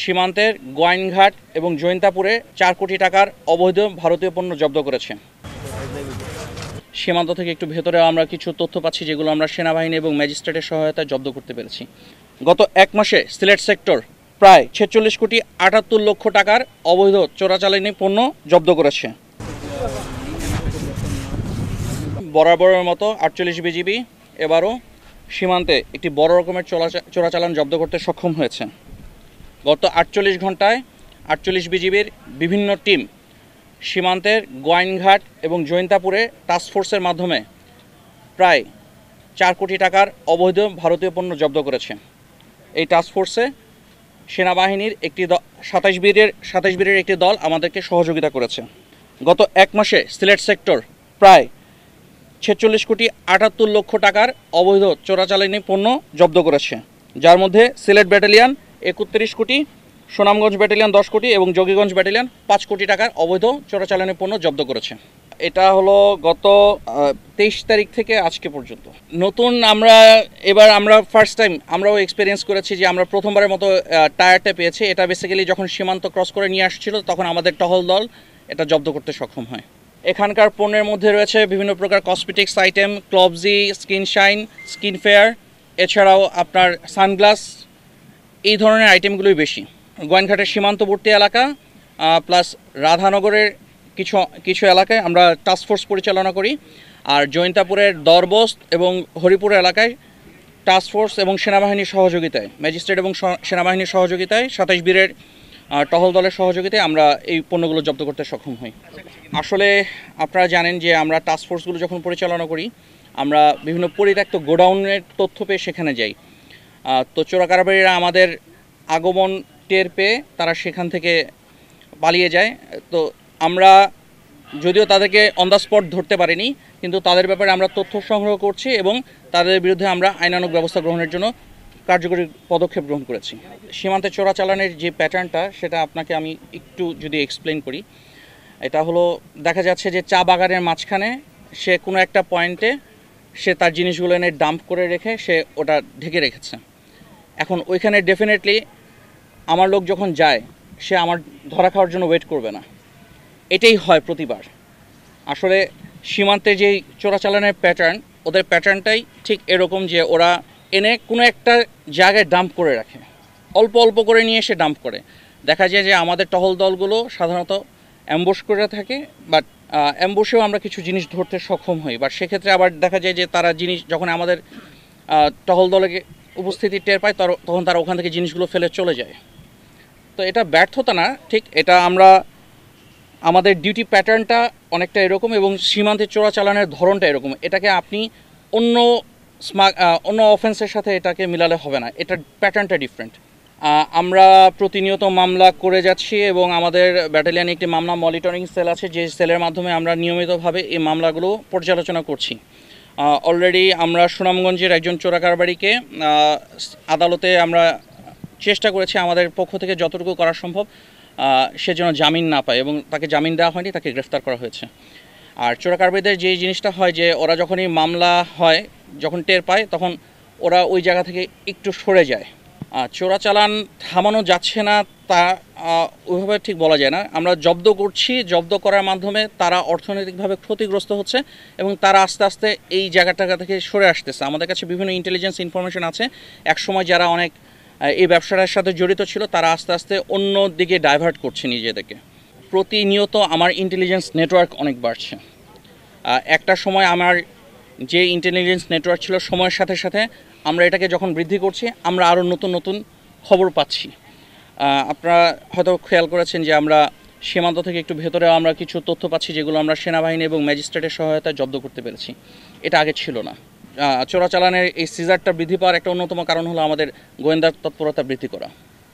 সীমান্তের গোয়াইনঘাট এবং জৈন্তাপুরে 4 কোটি টাকার অবৈধ ভারতীয় পণ্য জব্দ করেছে। সীমান্ত থেকে একটু ভেতরে আমরা কিছু তথ্য পাচ্ছি, যেগুলো আমরা সেনাবাহিনী এবং ম্যাজিস্ট্রেটের সহায়তায় জব্দ করতে পেরেছি। গত 1 মাসে সিলেট সেক্টর প্রায় 46 কোটি 78 লক্ষ টাকার অবৈধ চোরাচালানি পণ্য জব্দ করেছে। বরাবরের মতো 48 বিজিবি এবারও সীমান্তে একটি বড় রকমের চোরাচালান জব্দ করতে সক্ষম হয়েছে। গত 48 ঘন্টায় 48 বিজিবির বিভিন্ন টিম সীমান্তের গোয়াইনঘাট এবং জৈন্তাপুরে টাস্কফোর্সের মাধ্যমে প্রায় 4 কোটি টাকার অবৈধ ভারতীয় পণ্য জব্দ করেছে। এই টাস্কফোর্সে সেনাবাহিনীর একটি 27 বীরের একটি দল আমাদেরকে সহযোগিতা করেছে। গত 1 মাসে সিলেট সেক্টর প্রায় 46 কোটি 78 লক্ষ টাকার অবৈধ চোরাচালানি পণ্য জব্দ করেছে, যার মধ্যে সিলেট ব্যাটালিয়ন 31 কোটি, সুনামগঞ্জ ব্যাটালিয়ন 10 কোটি এবং যোগীগঞ্জ ব্যাটালিয়ন 5 কোটি টাকার অবৈধ চোরাচালানি পণ্য জব্দ করেছে। এটা হলো গত 23 তারিখ থেকে আজকে পর্যন্ত। নতুন আমরা ফার্স্ট টাইম আমরাও এক্সপিরিয়েন্স করেছি যে আমরা প্রথমবারের মতো টায়ারটা পেয়েছি। এটা বেসিক্যালি যখন সীমান্ত ক্রস করে নিয়ে আসছিল তখন আমাদের টহল দল এটা জব্দ করতে সক্ষম হয়। এখানকার পণ্যের মধ্যে রয়েছে বিভিন্ন প্রকার কসমেটিক্স আইটেম, ক্লবজি, স্কিন শাইন, স্কিন ফেয়ার, এছাড়াও আপনার সানগ্লাস, এই ধরনের আইটেমগুলোই বেশি। গোয়াইনঘাটের সীমান্তবর্তী এলাকা প্লাস রাধানগরের কিছু এলাকায় আমরা টাস্কফোর্স পরিচালনা করি, আর জৈন্তাপুরের দরবস্ত এবং হরিপুর এলাকায় টাস্কফোর্স এবং সেনাবাহিনীর সহযোগিতায়, ম্যাজিস্ট্রেট এবং সেনাবাহিনীর সহযোগিতায় 27 বীরের টহল দলের সহযোগিতায় আমরা এই পণ্যগুলো জব্দ করতে সক্ষম হই। আসলে আপনারা জানেন যে আমরা টাস্কফোর্সগুলো যখন পরিচালনা করি আমরা বিভিন্ন পরিত্যক্ত গোডাউনের তথ্য পেয়ে সেখানে যাই। তো চোরাকারবারীরা আমাদের আগমন টের পেয়ে তারা সেখান থেকে পালিয়ে যায়। তো আমরা যদিও তাদেরকে অন দ্য স্পট ধরতে পারিনি, কিন্তু তাদের ব্যাপারে আমরা তথ্য সংগ্রহ করছি এবং তাদের বিরুদ্ধে আমরা আইনানুগ ব্যবস্থা গ্রহণের জন্য কার্যকরী পদক্ষেপ গ্রহণ করেছি। সীমান্তে চোরাচালানের যে প্যাটার্নটা সেটা আপনাকে আমি একটু যদি এক্সপ্লেন করি। এটা হলো, দেখা যাচ্ছে যে চা বাগানের মাঝখানে সে কোনো একটা পয়েন্টে সে তার জিনিসগুলো এনে ডাম্প করে রেখে সে ওটা ঢেকে রেখেছে। এখন ওইখানে ডেফিনেটলি আমার লোক যখন যায় সে আমার ধরা খাওয়ার জন্য ওয়েট করবে না, এটাই হয় প্রতিবার। আসলে সীমান্তে যেই চোরাচালানের প্যাটার্ন, ওদের প্যাটার্নটাই ঠিক এরকম যে ওরা এনে কোনো একটা জায়গায় ডাম্প করে রাখে, অল্প অল্প করে নিয়ে এসে ডাম্প করে। দেখা যায় যে আমাদের টহল দলগুলো সাধারণত অ্যাম্বুশ করে থাকে, বাট অ্যাম্বুশেও আমরা কিছু জিনিস ধরতে সক্ষম হই। বাট সেক্ষেত্রে আবার দেখা যায় যে তারা জিনিস যখন আমাদের টহল দলে উপস্থিতি টের পায় তখন তারা ওখান থেকে জিনিসগুলো ফেলে চলে যায়। তো এটা ব্যর্থতা না, ঠিক এটা আমাদের ডিউটি প্যাটার্নটা অনেকটা এরকম এবং সীমান্তে চোরাচালানের ধরনটা এরকম। এটাকে আপনি অন্য অফেন্সের সাথে এটাকে মিলালে হবে না, এটার প্যাটার্নটা ডিফারেন্ট। আমরা প্রতিনিয়ত মামলা করে যাচ্ছি এবং আমাদের ব্যাটালিয়নে একটি মামলা মনিটরিং সেল আছে, যে সেলের মাধ্যমে আমরা নিয়মিতভাবে এই মামলাগুলো পর্যালোচনা করছি। অলরেডি আমরা সুনামগঞ্জের একজন চোরাকারবারিকে আদালতে আমরা চেষ্টা করেছি আমাদের পক্ষ থেকে যতটুকু করা সম্ভব সে যেন জামিন না পায়, এবং তাকে জামিন দেওয়া হয়নি, তাকে গ্রেফতার করা হয়েছে। আর চোরাকারবারিদের যে জিনিসটা হয় যে ওরা যখনই মামলা হয়, যখন টের পায় তখন ওরা ওই জায়গা থেকে একটু সরে যায়। চোরাচালান থামানো যাচ্ছে না তা ওইভাবে ঠিক বলা যায় না। আমরা জব্দ করছি, জব্দ করার মাধ্যমে তারা অর্থনৈতিকভাবে ক্ষতিগ্রস্ত হচ্ছে এবং তারা আস্তে আস্তে এই জায়গাটা থেকে সরে আসতেছে। আমাদের কাছে বিভিন্ন ইন্টেলিজেন্স ইনফরমেশন আছে, একসময় যারা অনেক এই ব্যবসাটার সাথে জড়িত ছিল তারা আস্তে আস্তে অন্য দিকে ডাইভার্ট করছে নিজেদেরকে। প্রতিনিয়ত আমার ইন্টেলিজেন্স নেটওয়ার্ক অনেক বাড়ছে। একটা সময় আমার যে ইন্টেলিজেন্স নেটওয়ার্ক ছিল, সময়ের সাথে সাথে আমরা এটাকে যখন বৃদ্ধি করছি আমরা আরও নতুন নতুন খবর পাচ্ছি। আপনারা হয়তো খেয়াল করেছেন যে আমরা সীমান্ত থেকে একটু ভেতরে আমরা কিছু তথ্য পাচ্ছি, যেগুলো আমরা সেনাবাহিনী এবং ম্যাজিস্ট্রেটের সহায়তায় জব্দ করতে পেরেছি। এটা আগে ছিল না। চোরাচালানের এই সিজারটা বৃদ্ধি পাওয়ার একটা অন্যতম কারণ হলো আমাদের গোয়েন্দা তৎপরতা বৃদ্ধি করা।